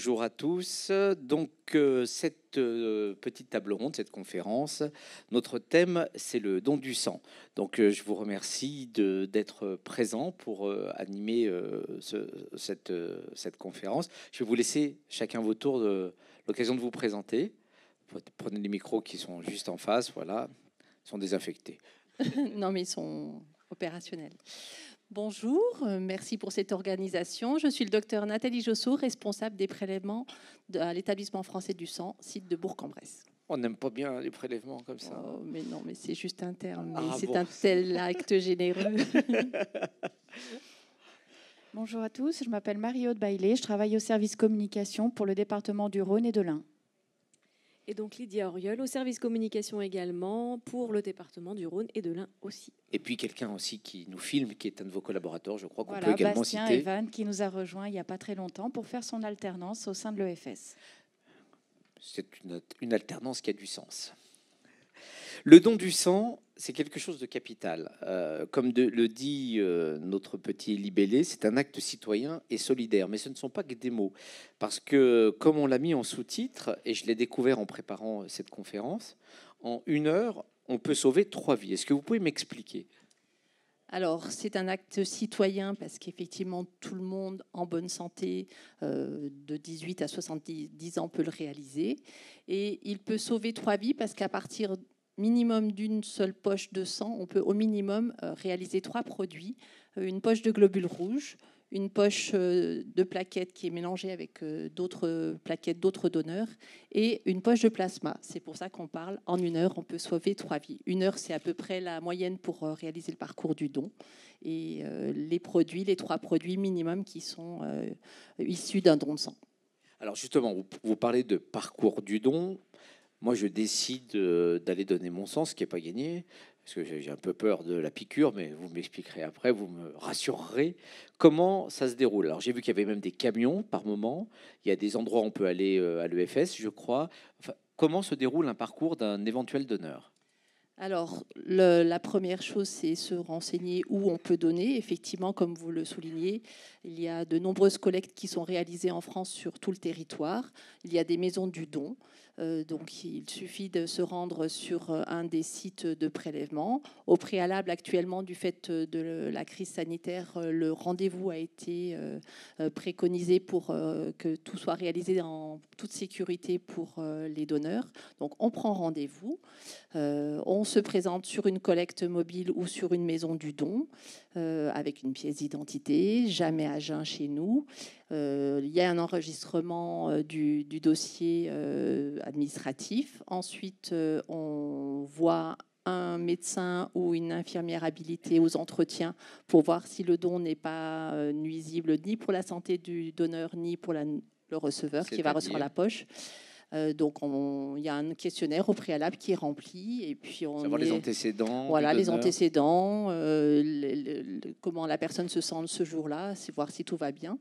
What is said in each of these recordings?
Bonjour à tous. Donc, cette petite table ronde, cette conférence, notre thème, c'est le don du sang. Donc, je vous remercie d'être présent pour animer cette conférence. Je vais vous laisser chacun votre tour l'occasion de vous présenter. Prenez les micros qui sont juste en face, voilà, ils sont désinfectés. Non, mais ils sont opérationnels. Bonjour, merci pour cette organisation. Je suis le docteur Nathalie Josso, responsable des prélèvements à l'établissement français du sang, site de Bourg-en-Bresse. On n'aime pas bien les prélèvements comme ça. Oh, mais non, mais c'est juste un terme. Ah, C'est bon. un tel acte généreux. Bonjour à tous, je m'appelle Marie-Aude Baillet, je travaille au service communication pour le département du Rhône et de l'Ain. Et donc Lydia Auriol, au service communication également, pour le département du Rhône et de l'Ain aussi. Et puis quelqu'un aussi qui nous filme, qui est un de vos collaborateurs, je crois qu'on Voilà, peut également Bastien citer. Evan qui nous a rejoint il n'y a pas très longtemps pour faire son alternance au sein de l'EFS. C'est une alternance qui a du sens. Le don du sang, c'est quelque chose de capital. Comme le dit notre petit libellé, c'est un acte citoyen et solidaire. Mais ce ne sont pas que des mots. Parce que, comme on l'a mis en sous-titre, et je l'ai découvert en préparant cette conférence, en 1 heure, on peut sauver 3 vies. Est-ce que vous pouvez m'expliquer ? Alors, c'est un acte citoyen parce qu'effectivement, tout le monde en bonne santé de 18 à 70 ans peut le réaliser. Et il peut sauver 3 vies parce qu'à partir minimum d'une seule poche de sang, on peut au minimum réaliser 3 produits. Une poche de globules rouges, une poche de plaquettes qui est mélangée avec d'autres plaquettes d'autres donneurs et une poche de plasma. C'est pour ça qu'on parle en 1 heure, on peut sauver 3 vies. 1 heure, c'est à peu près la moyenne pour réaliser le parcours du don. Et les 3 produits minimum qui sont issus d'un don de sang. Alors justement, vous parlez de parcours du don. Moi, je décide d'aller donner mon sang, ce qui n'est pas gagné, parce que j'ai un peu peur de la piqûre, mais vous m'expliquerez après, vous me rassurerez. Comment ça se déroule? Alors, j'ai vu qu'il y avait même des camions par moment. Il y a des endroits où on peut aller à l'EFS, je crois. Enfin, comment se déroule un parcours d'un éventuel donneur? Alors, la première chose, c'est se renseigner où on peut donner. Effectivement, comme vous le soulignez, il y a de nombreuses collectes qui sont réalisées en France sur tout le territoire. Il y a des maisons du don. Donc, il suffit de se rendre sur un des sites de prélèvement. Au préalable, actuellement, du fait de la crise sanitaire, le rendez-vous a été préconisé pour que tout soit réalisé en toute sécurité pour les donneurs. Donc, on prend rendez-vous. On se présente sur une collecte mobile ou sur une maison du don avec une pièce d'identité, jamais à jeun chez nous. Il y a un enregistrement du dossier administratif. Ensuite, on voit un médecin ou une infirmière habilitée aux entretiens pour voir si le don n'est pas nuisible ni pour la santé du donneur ni pour le receveur qui va recevoir la poche. Donc, il y a un questionnaire au préalable qui est rempli. Et puis savoir les antécédents. Voilà, les antécédents, comment la personne se sent ce jour-là, c'est voir si tout va bien,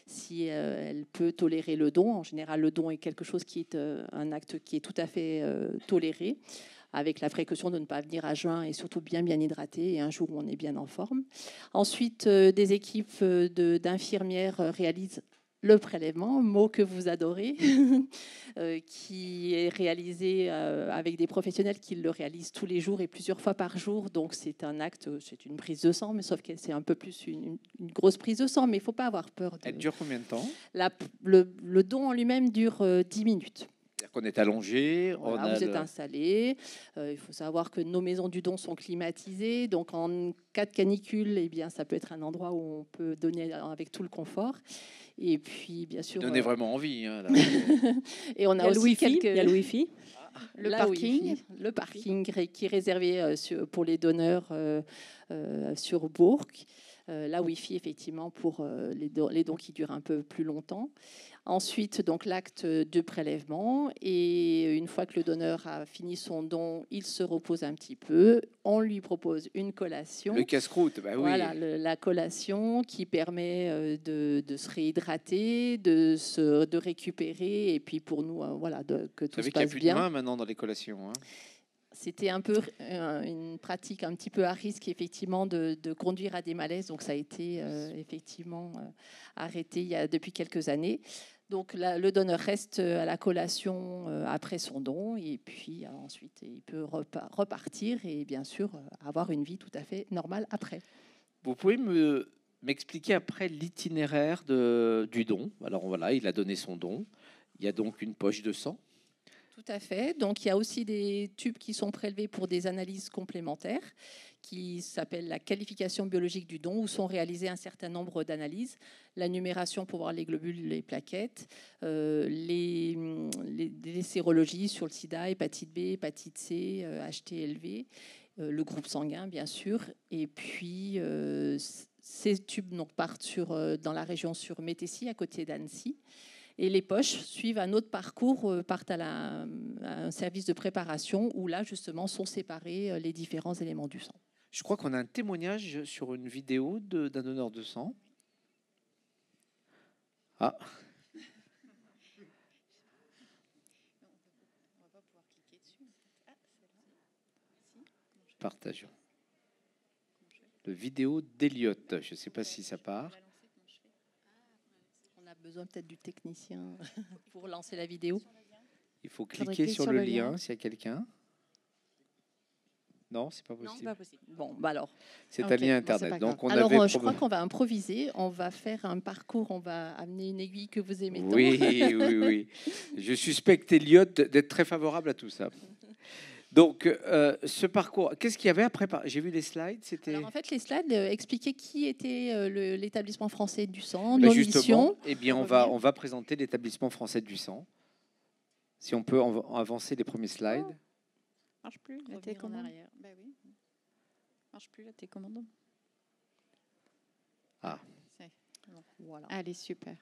si elle peut tolérer le don. En général, le don est quelque chose qui est un acte qui est tout à fait toléré, avec la précaution de ne pas venir à jeun et surtout bien hydraté et un jour où on est bien en forme. Ensuite, des équipes d'infirmières réalisent le prélèvement, mot que vous adorez, qui est réalisé avec des professionnels qui le réalisent tous les jours et plusieurs fois par jour. Donc c'est un acte, c'est une prise de sang, mais sauf que c'est un peu plus une grosse prise de sang, mais il ne faut pas avoir peur. Elle dure combien de temps? Le don en lui-même dure 10 minutes. C'est-à-dire qu'on est allongé, voilà, vous êtes installé. Il faut savoir que nos maisons du don sont climatisées. Donc, en cas de canicule, eh bien, ça peut être un endroit où on peut donner avec tout le confort. Et puis, bien sûr... Donnez vraiment envie. Hein, là. Et on a aussi il y a le Wi-Fi. Le parking qui est réservé pour les donneurs sur Bourg. La Wi-Fi, effectivement, pour les dons qui durent un peu plus longtemps. Ensuite, donc l'acte de prélèvement. Et une fois que le donneur a fini son don, il se repose un petit peu. On lui propose une collation. Le casse-croûte, bah oui. Voilà, la collation qui permet de se réhydrater, de récupérer. Et puis pour nous, voilà, que tout se passe bien. Vous savez qu'il n'y a plus de main maintenant dans les collations. Hein. C'était un peu une pratique un petit peu à risque, effectivement, de conduire à des malaises. Donc, ça a été effectivement arrêté depuis quelques années. Donc le donneur reste à la collation après son don et puis ensuite il peut repartir et bien sûr avoir une vie tout à fait normale après. Vous pouvez m'expliquer après l'itinéraire du don. Alors voilà, il a donné son don. Il y a donc une poche de sang. Tout à fait. Donc il y a aussi des tubes qui sont prélevés pour des analyses complémentaires qui s'appelle la qualification biologique du don, où sont réalisés un certain nombre d'analyses, la numération pour voir les globules, les plaquettes, les sérologies sur le sida, hépatite B, hépatite C, HTLV, le groupe sanguin bien sûr, et puis ces tubes donc, partent dans la région sur Métessy, à côté d'Annecy. Et les poches suivent un autre parcours, partent à un service de préparation où là, justement, sont séparés les différents éléments du sang. Je crois qu'on a un témoignage sur une vidéo d'un donneur de sang. Ah. Partageons. Le vidéo d'Eliott. Je ne sais pas si ça part. On a besoin peut-être du technicien pour lancer la vidéo. Il faut cliquer sur le lien s'il y a quelqu'un. Non, c'est pas possible. Non, pas possible. Bon, bah alors. C'est un lien internet. Donc je crois qu'on va improviser. On va faire un parcours. On va amener une aiguille que vous aimez tant. Oui. Je suspecte Eliott d'être très favorable à tout ça. Donc, ce parcours, qu'est-ce qu'il y avait après? J'ai vu les slides. Alors, en fait, les slides expliquaient qui était l'établissement français du sang, nos missions. Eh bien, on va présenter l'établissement français du sang. Si on peut avancer les premiers slides. Marche plus la télécommande. Bah oui. Marche plus la télécommande. Ah. Voilà. Allez, super.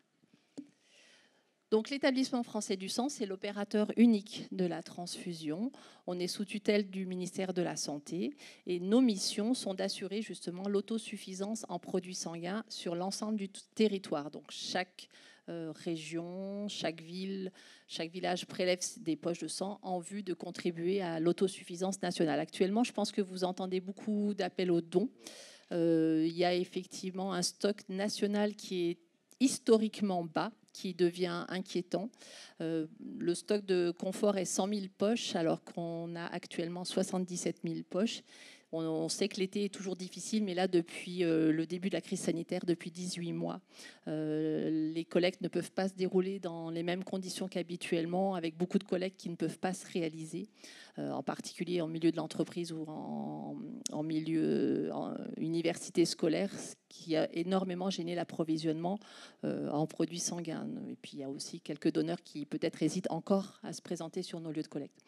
Donc l'établissement français du sang, c'est l'opérateur unique de la transfusion. On est sous tutelle du ministère de la Santé et nos missions sont d'assurer justement l'autosuffisance en produits sanguins sur l'ensemble du territoire. Donc chaque région, chaque ville, chaque village prélève des poches de sang en vue de contribuer à l'autosuffisance nationale. Actuellement, je pense que vous entendez beaucoup d'appels aux dons. Il y a effectivement un stock national qui est historiquement bas, qui devient inquiétant. Le stock de confort est 100 000 poches, alors qu'on a actuellement 77 000 poches. On sait que l'été est toujours difficile, mais là, depuis le début de la crise sanitaire, depuis 18 mois, les collectes ne peuvent pas se dérouler dans les mêmes conditions qu'habituellement, avec beaucoup de collectes qui ne peuvent pas se réaliser, en particulier en milieu de l'entreprise ou en milieu université scolaire, ce qui a énormément gêné l'approvisionnement en produits sanguins. Et puis, il y a aussi quelques donneurs qui peut-être hésitent encore à se présenter sur nos lieux de collecte.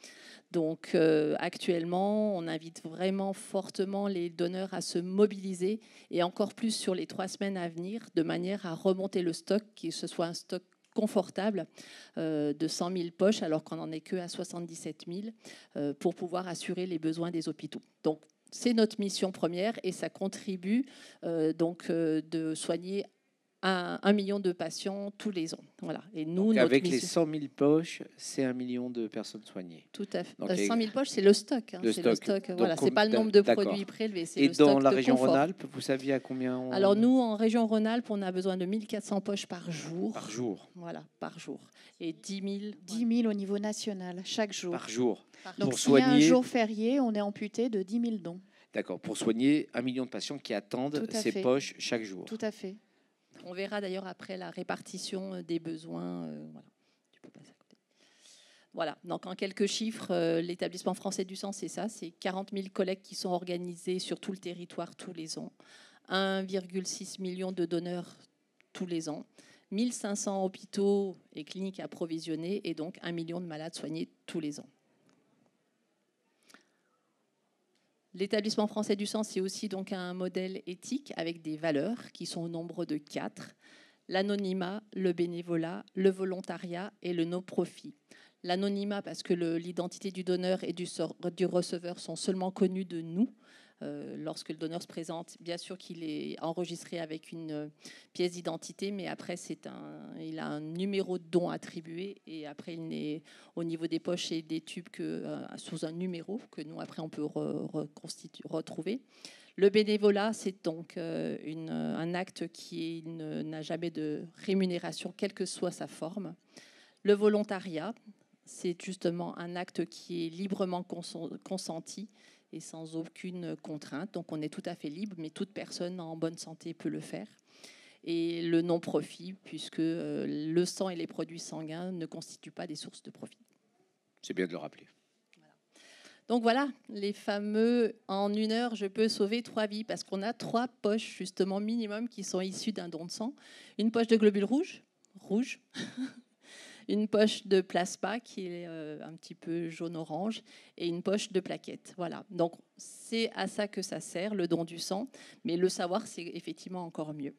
Donc, actuellement, on invite vraiment fortement les donneurs à se mobiliser et encore plus sur les 3 semaines à venir, de manière à remonter le stock, que ce soit un stock confortable de 100 000 poches, alors qu'on n'en est que à 77 000, pour pouvoir assurer les besoins des hôpitaux. Donc, c'est notre mission première et ça contribue de soigner 1 million de patients tous les ans. Voilà. Et nous, avec les 100 000 poches, c'est 1 million de personnes soignées. Tout à fait. Donc, 100 000 poches, c'est le stock. Hein. C'est le stock. Voilà. C'est pas le nombre de produits prélevés. C'est le stock de confort. Et dans la région Rhône-Alpes, vous saviez à combien Alors nous, en région Rhône-Alpes, on a besoin de 1400 poches par jour. Par jour. Voilà, par jour. Et 10 000 au niveau national, chaque jour. Par jour. Donc s'il y a un jour férié, on est amputé de 10 000 dons. D'accord, pour soigner 1 million de patients qui attendent ces poches chaque jour. Tout à fait. On verra d'ailleurs après la répartition des besoins. Voilà. Tu peux passer à côté. Voilà. Donc en quelques chiffres, l'établissement français du sang, c'est ça. C'est 40 000 collectes qui sont organisées sur tout le territoire tous les ans. 1,6 million de donneurs tous les ans. 1500 hôpitaux et cliniques approvisionnés et donc 1 million de malades soignés tous les ans. L'établissement français du sang, c'est aussi donc un modèle éthique avec des valeurs qui sont au nombre de 4. L'anonymat, le bénévolat, le volontariat et le no-profit. L'anonymat parce que l'identité du donneur et du receveur sont seulement connues de nous. Lorsque le donneur se présente, bien sûr qu'il est enregistré avec une pièce d'identité, mais après, il a un numéro de don attribué, et après, il n'est au niveau des poches et des tubes que sous un numéro que nous, après, on peut retrouver. Le bénévolat, c'est donc un acte qui n'a jamais de rémunération, quelle que soit sa forme. Le volontariat, c'est justement un acte qui est librement consenti et sans aucune contrainte. Donc on est tout à fait libre, mais toute personne en bonne santé peut le faire. Et le non-profit, puisque le sang et les produits sanguins ne constituent pas des sources de profit. C'est bien de le rappeler. Donc voilà, les fameux en 1 heure, je peux sauver 3 vies, parce qu'on a 3 poches justement minimum qui sont issues d'un don de sang. Une poche de globules rouges, une poche de plasma qui est un petit peu jaune-orange, et une poche de plaquettes. Voilà, donc c'est à ça que ça sert, le don du sang, mais le savoir, c'est effectivement encore mieux.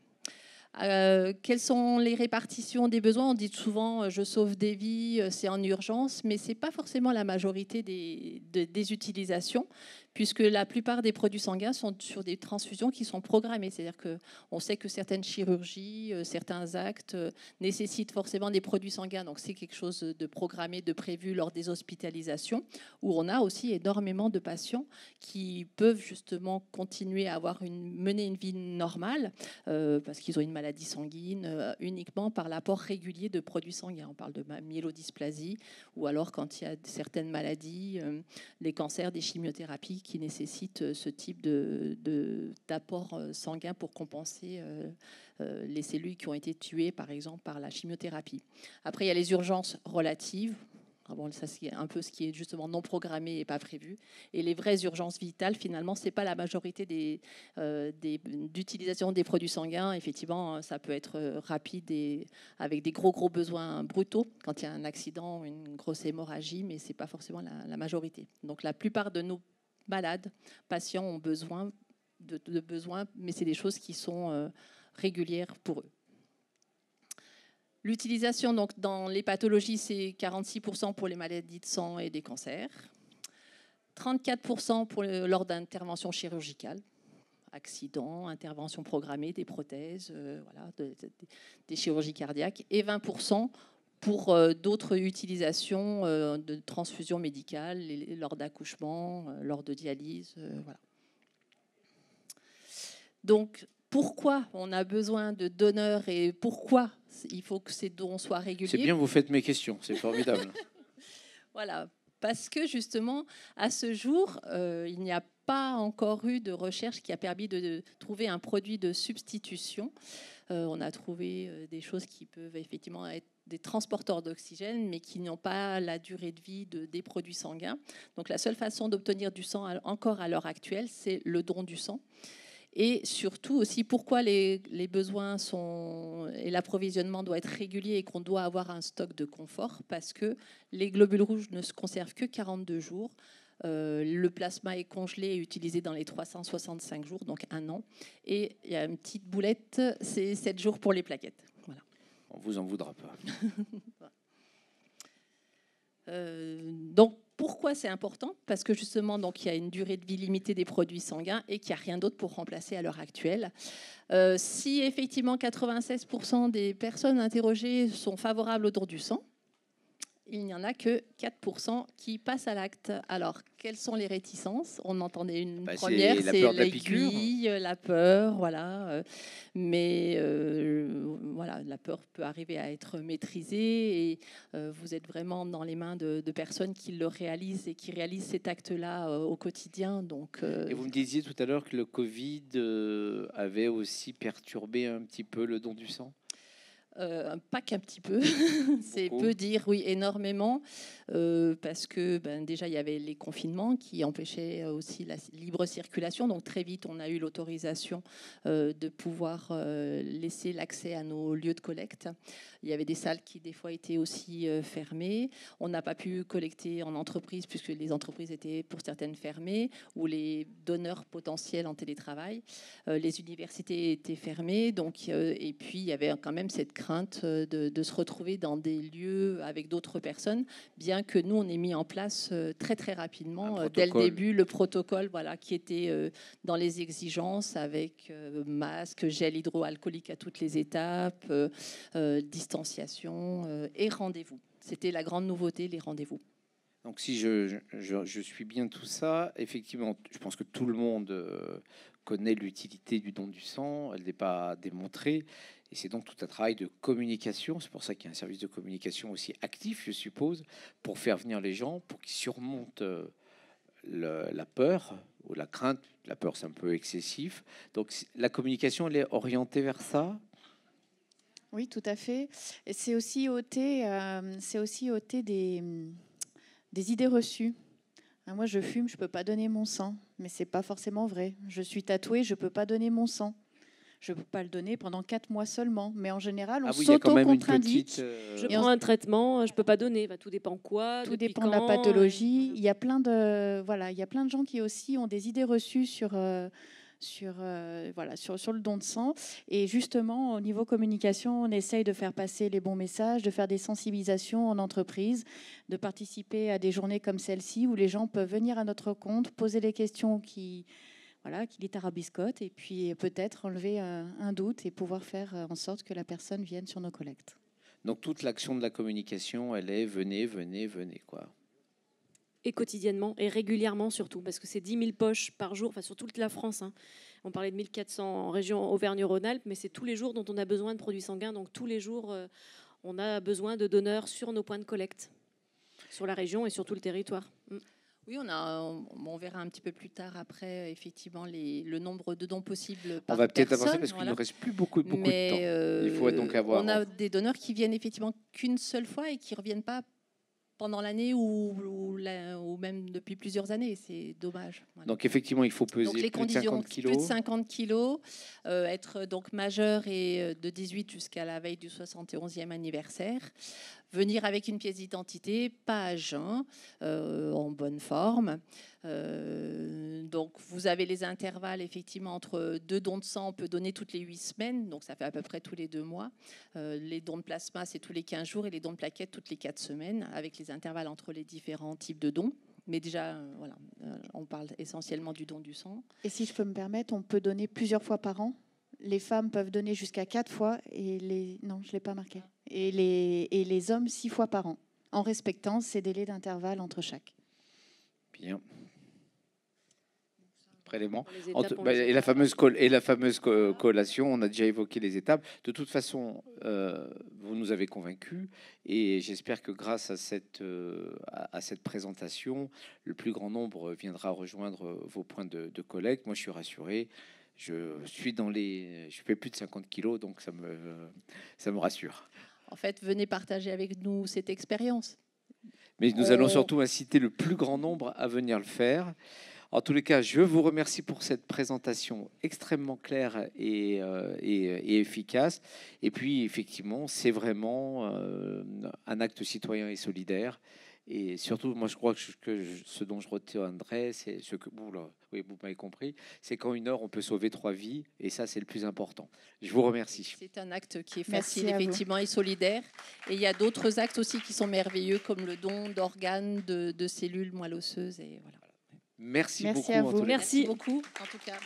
Quelles sont les répartitions des besoins? On dit souvent je sauve des vies, c'est en urgence, mais ce n'est pas forcément la majorité des utilisations, puisque la plupart des produits sanguins sont sur des transfusions qui sont programmées. C'est-à-dire qu'on sait que certaines chirurgies, certains actes nécessitent forcément des produits sanguins, donc c'est quelque chose de programmé, de prévu lors des hospitalisations, où on a aussi énormément de patients qui peuvent justement continuer à mener une vie normale, parce qu'ils ont une maladie sanguine uniquement par l'apport régulier de produits sanguins. On parle de myélodysplasie, ou alors quand il y a certaines maladies, des cancers, des chimiothérapies qui nécessitent ce type d'apport sanguin pour compenser les cellules qui ont été tuées, par exemple, par la chimiothérapie. Après, il y a les urgences relatives. Bon, ça, c'est un peu ce qui est justement non programmé et pas prévu. Et les vraies urgences vitales, finalement, ce n'est pas la majorité d'utilisation des produits sanguins. Effectivement, ça peut être rapide et avec des gros besoins brutaux quand il y a un accident, une grosse hémorragie, mais ce n'est pas forcément la majorité. Donc, la plupart de nos malades, patients ont besoin de besoins, mais c'est des choses qui sont régulières pour eux. L'utilisation donc, dans les pathologies, c'est 46% pour les maladies de sang et des cancers, 34% lors d'interventions chirurgicales, accidents, interventions programmées, des prothèses, voilà, des chirurgies cardiaques, et 20% pour d'autres utilisations de transfusion médicale, lors d'accouchement, lors de dialyse. Voilà. Donc, pourquoi on a besoin de donneurs et pourquoi il faut que ces dons soient réguliers? C'est bien, vous faites mes questions, c'est formidable. Voilà, parce que justement, à ce jour, il n'y a pas encore eu de recherche qui a permis de trouver un produit de substitution. On a trouvé des choses qui peuvent effectivement être des transporteurs d'oxygène, mais qui n'ont pas la durée de vie des produits sanguins. Donc la seule façon d'obtenir du sang encore à l'heure actuelle, c'est le don du sang. Et surtout aussi pourquoi les besoins et l'approvisionnement doit être régulier et qu'on doit avoir un stock de confort, parce que les globules rouges ne se conservent que 42 jours. Le plasma est congelé et utilisé dans les 365 jours, donc 1 an. Et il y a une petite boulette, c'est 7 jours pour les plaquettes. Voilà. On ne vous en voudra pas. Donc, pourquoi c'est important? Parce que justement, donc, il y a une durée de vie limitée des produits sanguins et qu'il n'y a rien d'autre pour remplacer à l'heure actuelle. Si effectivement 96% des personnes interrogées sont favorables au don du sang, il n'y en a que 4% qui passent à l'acte. Alors, quelles sont les réticences? On entendait une première, c'est l'aiguille, la peur, voilà. Mais voilà, la peur peut arriver à être maîtrisée, et vous êtes vraiment dans les mains de personnes qui le réalisent et qui réalisent cet acte-là au quotidien. Donc, et vous me disiez tout à l'heure que le Covid avait aussi perturbé un petit peu le don du sang? Pas qu'un petit peu, c'est peu dire, oui, énormément, parce que déjà il y avait les confinements qui empêchaient aussi la libre circulation, donc très vite on a eu l'autorisation de pouvoir laisser l'accès à nos lieux de collecte. Il y avait des salles qui des fois étaient aussi fermées, on n'a pas pu collecter en entreprise puisque les entreprises étaient pour certaines fermées, ou les donneurs potentiels en télétravail, les universités étaient fermées, donc, et puis il y avait quand même cette crainte de se retrouver dans des lieux avec d'autres personnes, bien que nous, on ait mis en place très très rapidement, dès le début, le protocole voilà, qui était dans les exigences avec masque, gel hydroalcoolique à toutes les étapes, distanciation et rendez-vous. C'était la grande nouveauté, les rendez-vous. Donc si je suis bien tout ça, effectivement, je pense que tout le monde connaît l'utilité du don du sang, elle n'est pas démontrée, et c'est donc tout un travail de communication, c'est pour ça qu'il y a un service de communication aussi actif, je suppose, pour faire venir les gens, pour qu'ils surmontent la peur ou la crainte. La peur, c'est un peu excessif, donc la communication, elle est orientée vers ça. Oui, tout à fait. Et c'est aussi ôter des idées reçues. Moi, je fume, je ne peux pas donner mon sang, mais ce n'est pas forcément vrai. Je suis tatouée, je ne peux pas donner mon sang. Je ne peux pas le donner pendant 4 mois seulement. Mais en général, on s'auto-contre-indique. Je prends un traitement, je ne peux pas donner. Tout dépend quoi. Tout dépend de la pathologie. Il y a plein de gens qui aussi ont des idées reçues sur le don de sang. Et justement, au niveau communication, on essaye de faire passer les bons messages, de faire des sensibilisations en entreprise, de participer à des journées comme celle-ci où les gens peuvent venir à notre compte, poser les questions qui les tarabiscotent et puis peut-être enlever un doute et pouvoir faire en sorte que la personne vienne sur nos collectes. Donc toute l'action de la communication, elle est venez, quoi. Et quotidiennement et régulièrement surtout, parce que c'est 10 000 poches par jour, sur toute la France. On parlait de 1400 en région Auvergne-Rhône-Alpes, mais c'est tous les jours dont on a besoin de produits sanguins. Donc tous les jours, on a besoin de donneurs sur nos points de collecte, sur la région et sur tout le territoire. Oui, on verra un petit peu plus tard après, effectivement, le nombre de dons possibles par personne. On va peut-être avancer parce qu'il ne reste plus beaucoup de temps. Il faut donc avoir... On a des donneurs qui viennent effectivement qu'une seule fois et qui ne reviennent pas pendant l'année ou même depuis plusieurs années. C'est dommage. Voilà. Donc effectivement, il faut peser donc, les plus de 50 kilos. Plus de 50 kilos, être donc majeur et de 18 jusqu'à la veille du 71e anniversaire. Venir avec une pièce d'identité, pas à jeun, en bonne forme. Donc, vous avez les intervalles, effectivement, entre 2 dons de sang, on peut donner toutes les 8 semaines, donc ça fait à peu près tous les 2 mois. Les dons de plasma, c'est tous les 15 jours, et les dons de plaquettes, toutes les 4 semaines, avec les intervalles entre les différents types de dons. Mais déjà, on parle essentiellement du don du sang. Et si je peux me permettre, on peut donner plusieurs fois par an. Les femmes peuvent donner jusqu'à 4 fois, non, je ne l'ai pas marqué. Et les hommes 6 fois par an, en respectant ces délais d'intervalle entre chaque. Bien. Prélément. Et la fameuse collation, on a déjà évoqué les étapes. De toute façon, vous nous avez convaincus et j'espère que grâce à cette présentation, le plus grand nombre viendra rejoindre vos points de collecte. Moi, je suis rassuré. Je fais plus de 50 kilos, donc ça me rassure. En fait, venez partager avec nous cette expérience. Mais nous allons surtout inciter le plus grand nombre à venir le faire. En tous les cas, je vous remercie pour cette présentation extrêmement claire et efficace. Et puis, effectivement, c'est vraiment un acte citoyen et solidaire. Et surtout, moi, je crois que ce dont je retiendrai, c'est ce que vous m'avez compris, c'est qu'en 1 heure, on peut sauver 3 vies. Et ça, c'est le plus important. Je vous remercie. C'est un acte qui est facile, effectivement, et solidaire. Et il y a d'autres actes aussi qui sont merveilleux, comme le don d'organes, de cellules moelle osseuse. Et voilà. Merci beaucoup. À vous. Merci beaucoup, en tout cas.